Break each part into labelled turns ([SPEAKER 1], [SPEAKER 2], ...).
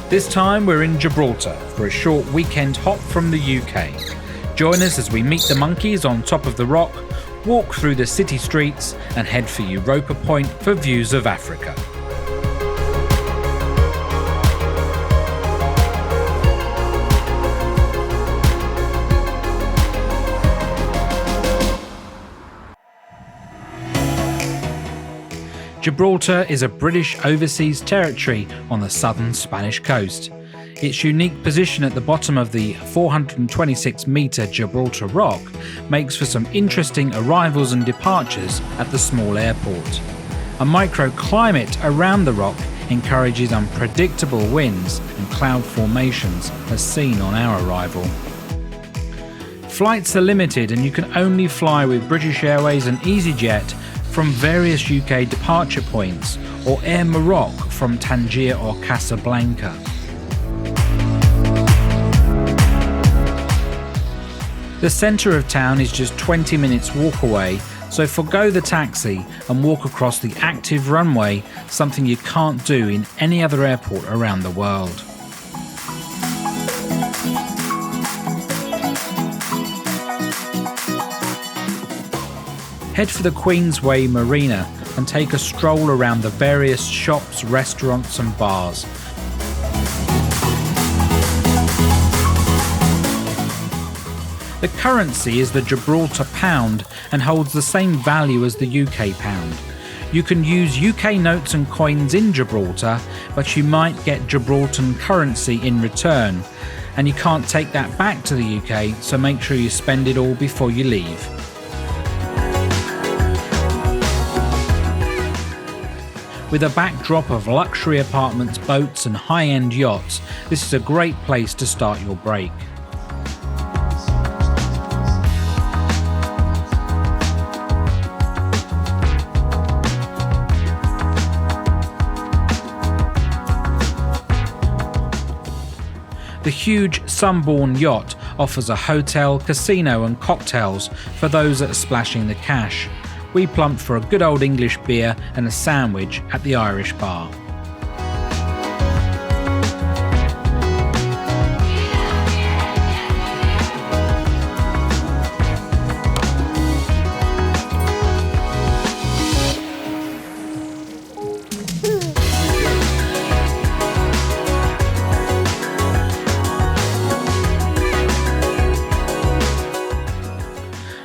[SPEAKER 1] This time we're in Gibraltar for a short weekend hop from the UK. Join us as we meet the monkeys on top of the rock, walk through the city streets and head for Europa Point for views of Africa. Gibraltar is a British overseas territory on the southern Spanish coast. Its unique position at the bottom of the 426-metre Gibraltar Rock makes for some interesting arrivals and departures at the small airport. A microclimate around the rock encourages unpredictable winds and cloud formations as seen on our arrival. Flights are limited and you can only fly with British Airways and EasyJet from various UK departure points, or Air Maroc from Tangier or Casablanca. The centre of town is just 20 minutes walk away, so forgo the taxi and walk across the active runway, something you can't do in any other airport around the world. Head for the Queensway Marina and take a stroll around the various shops, restaurants and bars. The currency is the Gibraltar pound and holds the same value as the UK pound. You can use UK notes and coins in Gibraltar, but you might get Gibraltar currency in return, and you can't take that back to the UK, so make sure you spend it all before you leave. With a backdrop of luxury apartments, boats and high-end yachts, this is a great place to start your break. The huge Sunborn yacht offers a hotel, casino and cocktails for those that are splashing the cash. We plumped for a good old English beer and a sandwich at the Irish bar.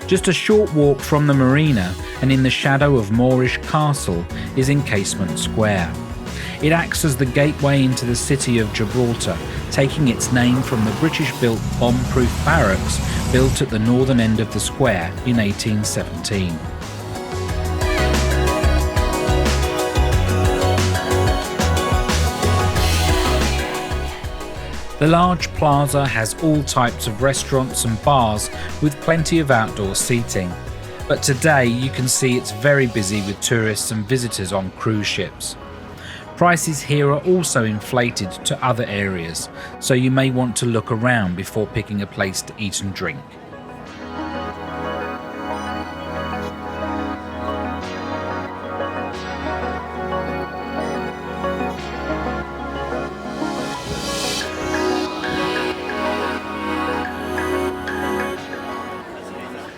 [SPEAKER 1] Just a short walk from the marina and in the shadow of Moorish Castle is Encasement Square. It acts as the gateway into the city of Gibraltar, taking its name from the British-built bomb-proof barracks built at the northern end of the square in 1817. The large plaza has all types of restaurants and bars with plenty of outdoor seating. But today you can see it's very busy with tourists and visitors on cruise ships. Prices here are also inflated to other areas, so you may want to look around before picking a place to eat and drink.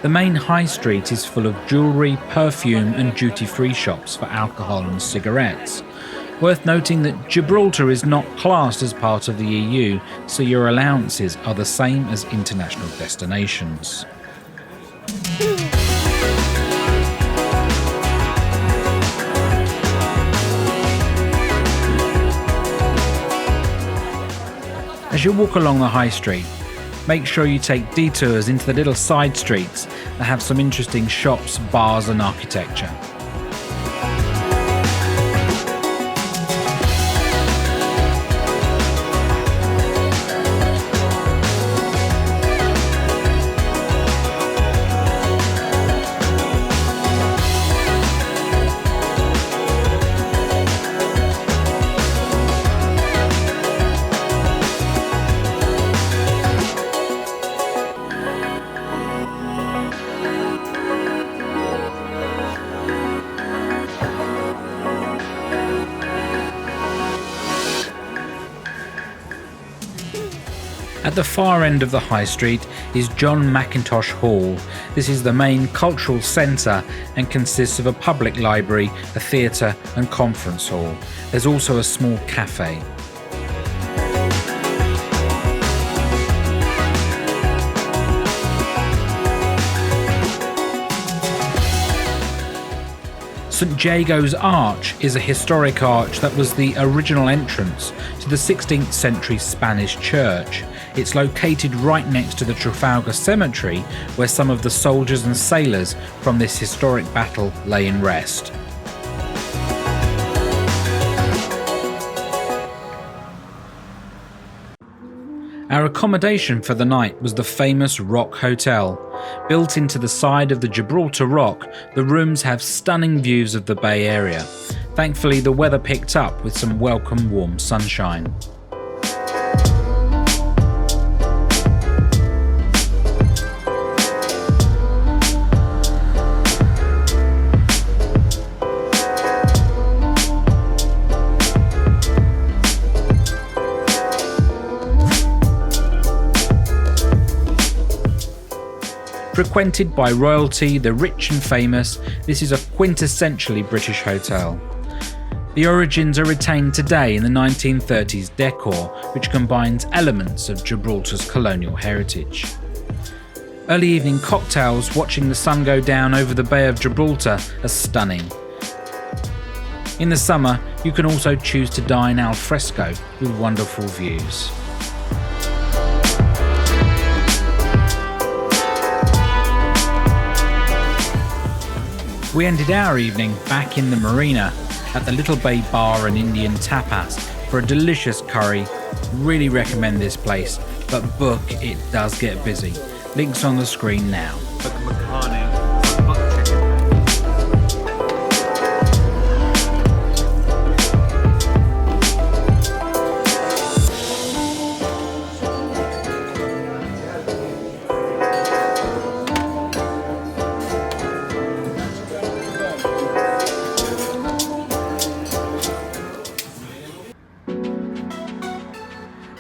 [SPEAKER 1] The main high street is full of jewellery, perfume and duty-free shops for alcohol and cigarettes. Worth noting that Gibraltar is not classed as part of the EU, so your allowances are the same as international destinations. As you walk along the high street, make sure you take detours into the little side streets that have some interesting shops, bars and architecture. At the far end of the high street is John Mackintosh Hall. This is the main cultural centre and consists of a public library, a theatre and conference hall. There's also a small cafe. St Jago's Arch is a historic arch that was the original entrance to the 16th century Spanish church. It's located right next to the Trafalgar Cemetery, where some of the soldiers and sailors from this historic battle lay in rest. Our accommodation for the night was the famous Rock Hotel. Built into the side of the Gibraltar Rock, the rooms have stunning views of the Bay Area. Thankfully, the weather picked up with some welcome warm sunshine. Frequented by royalty, the rich and famous, this is a quintessentially British hotel. The origins are retained today in the 1930s decor, which combines elements of Gibraltar's colonial heritage. Early evening cocktails watching the sun go down over the Bay of Gibraltar are stunning. In the summer, you can also choose to dine al fresco with wonderful views. We ended our evening back in the marina at the Little Bay Bar and Indian Tapas for a delicious curry. Really recommend this place, but book, it does get busy. Links on the screen now.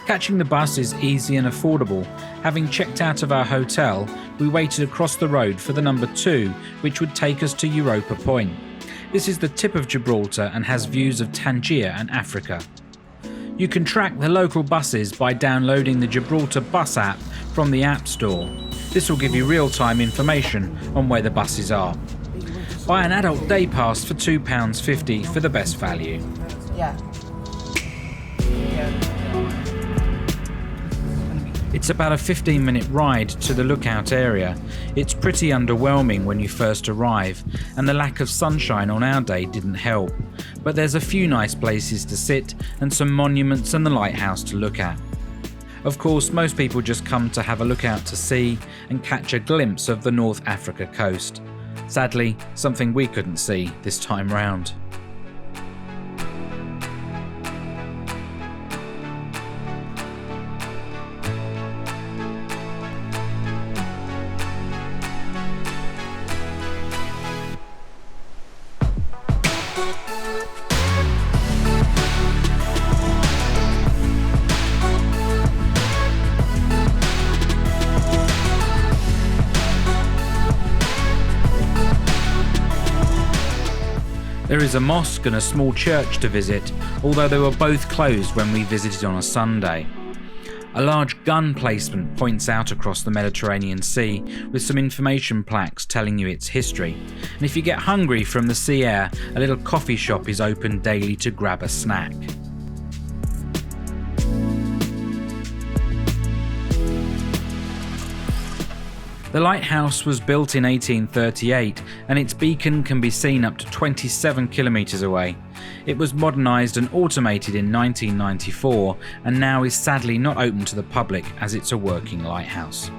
[SPEAKER 1] Catching the bus is easy and affordable. Having checked out of our hotel, we waited across the road for the number 2, which would take us to Europa Point. This is the tip of Gibraltar and has views of Tangier and Africa. You can track the local buses by downloading the Gibraltar Bus app from the App Store. This will give you real-time information on where the buses are. Buy an adult day pass for £2.50 for the best value.
[SPEAKER 2] Yeah.
[SPEAKER 1] It's about a 15-minute ride to the lookout area. It's pretty underwhelming when you first arrive, and the lack of sunshine on our day didn't help. But there's a few nice places to sit and some monuments and the lighthouse to look at. Of course, most people just come to have a look out to sea and catch a glimpse of the North Africa coast. Sadly, something we couldn't see this time round. There is a mosque and a small church to visit, although they were both closed when we visited on a Sunday. A large gun placement points out across the Mediterranean Sea with some information plaques telling you its history. And if you get hungry from the sea air, a little coffee shop is open daily to grab a snack. The lighthouse was built in 1838 and its beacon can be seen up to 27 kilometres away. It was modernised and automated in 1994 and now is sadly not open to the public as it's a working lighthouse.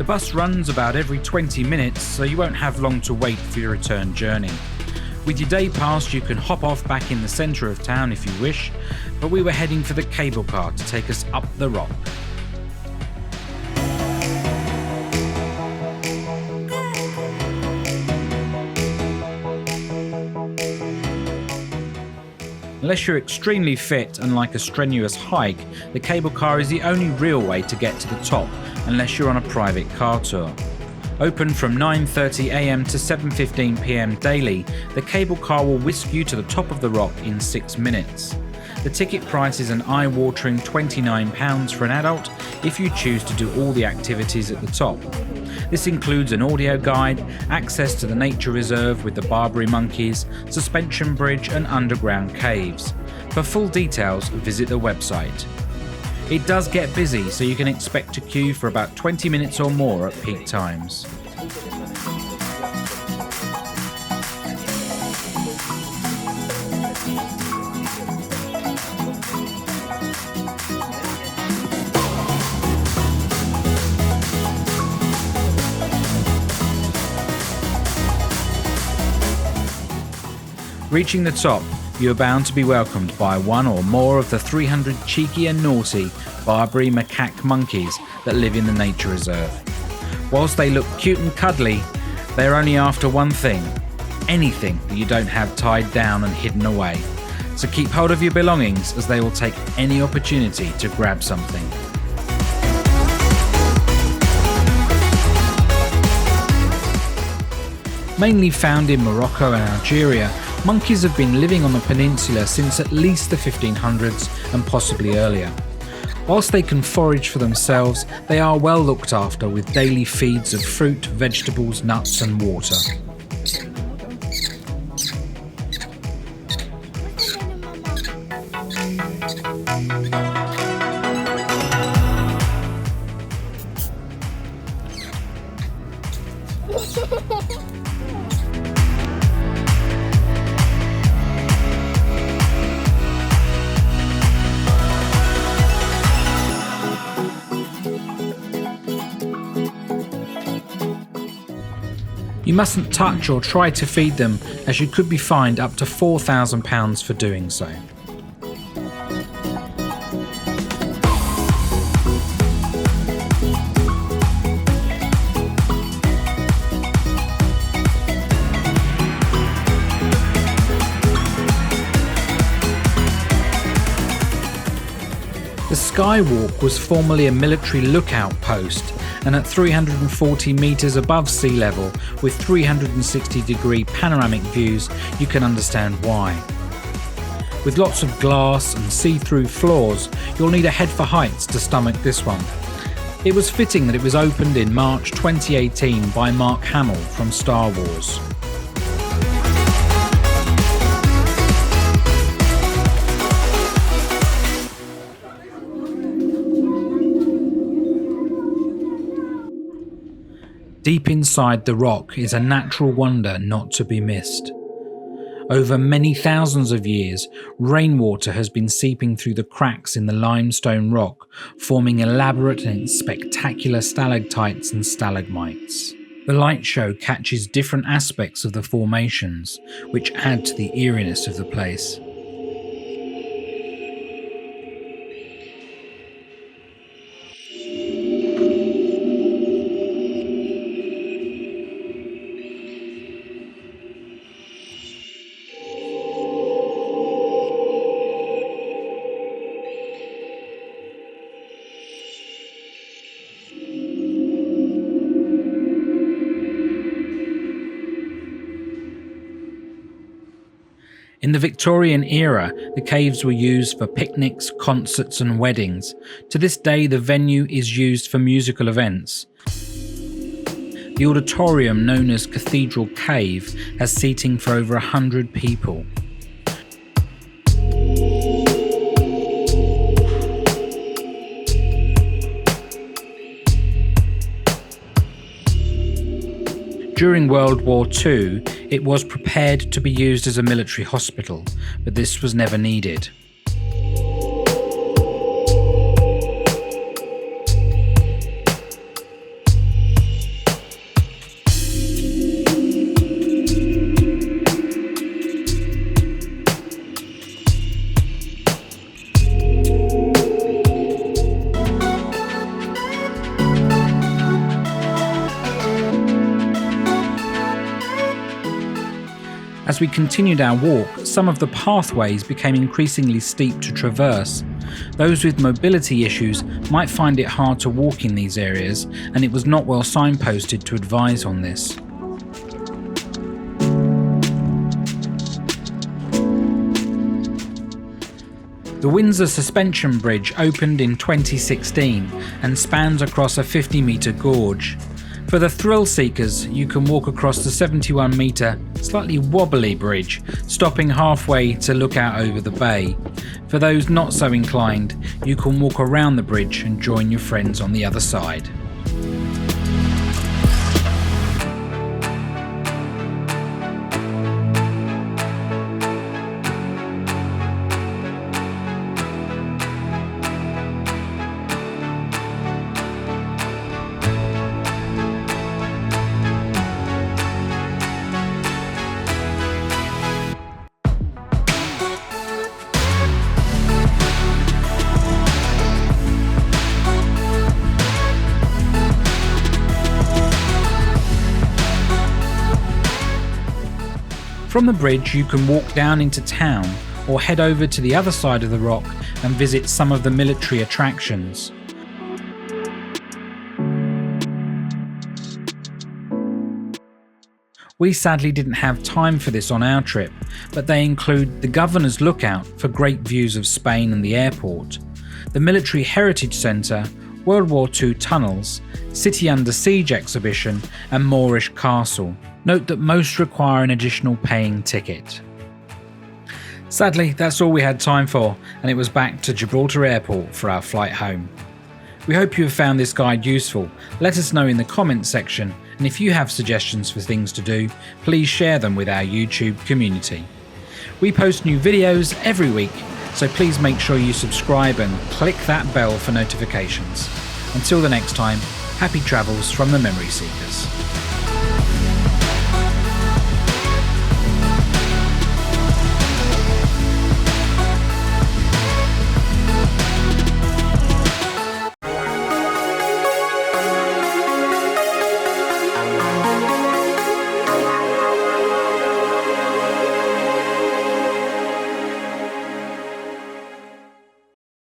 [SPEAKER 1] bus runs about every 20 minutes, so you won't have long to wait for your return journey. With your day pass, you can hop off back in the centre of town if you wish, but we were heading for the cable car to take us up the rock. Unless you're extremely fit and like a strenuous hike, the cable car is the only real way to get to the top unless you're on a private car tour. Open from 9:30 am to 7:15 pm daily, the cable car will whisk you to the top of the rock in 6 minutes. The ticket price is an eye-watering £29 for an adult if you choose to do all the activities at the top. This includes an audio guide, access to the nature reserve with the Barbary monkeys, suspension bridge and underground caves. For full details, visit the website. It does get busy, so you can expect to queue for about 20 minutes or more at peak times. Reaching the top, you are bound to be welcomed by one or more of the 300 cheeky and naughty Barbary macaque monkeys that live in the nature reserve. Whilst they look cute and cuddly, they are only after one thing: anything that you don't have tied down and hidden away. So keep hold of your belongings, as they will take any opportunity to grab something. Mainly found in Morocco and Algeria, monkeys have been living on the peninsula since at least the 1500s and possibly earlier. Whilst they can forage for themselves, they are well looked after with daily feeds of fruit, vegetables, nuts and water. You mustn't touch or try to feed them, as you could be fined up to £4,000 for doing so. The Skywalk was formerly a military lookout post, and at 340 metres above sea level with 360-degree panoramic views, you can understand why. With lots of glass and see-through floors, you'll need a head for heights to stomach this one. It was fitting that it was opened in March 2018 by Mark Hamill from Star Wars. Deep inside the rock is a natural wonder not to be missed. Over many thousands of years, rainwater has been seeping through the cracks in the limestone rock, forming elaborate and spectacular stalactites and stalagmites. The light show catches different aspects of the formations, which add to the eeriness of the place. In the Victorian era, the caves were used for picnics, concerts and weddings. To this day, the venue is used for musical events. The auditorium, known as Cathedral Cave, has seating for over 100 people. During World War II, it was prepared to be used as a military hospital, but this was never needed. As we continued our walk, some of the pathways became increasingly steep to traverse. Those with mobility issues might find it hard to walk in these areas, and it was not well signposted to advise on this. The Windsor Suspension Bridge opened in 2016 and spans across a 50-metre gorge. For the thrill seekers, you can walk across the 71-metre, slightly wobbly bridge, stopping halfway to look out over the bay. For those not so inclined, you can walk around the bridge and join your friends on the other side. From the bridge you can walk down into town or head over to the other side of the rock and visit some of the military attractions. We sadly didn't have time for this on our trip, but they include the Governor's Lookout for great views of Spain and the airport, the Military Heritage Centre, World War II tunnels, City Under Siege exhibition and Moorish Castle. Note that most require an additional paying ticket. Sadly, that's all we had time for, and it was back to Gibraltar Airport for our flight home. We hope you have found this guide useful. Let us know in the comments section, and if you have suggestions for things to do, please share them with our YouTube community. We post new videos every week, so please make sure you subscribe and click that bell for notifications. Until the next time, happy travels from the Memory Seekers.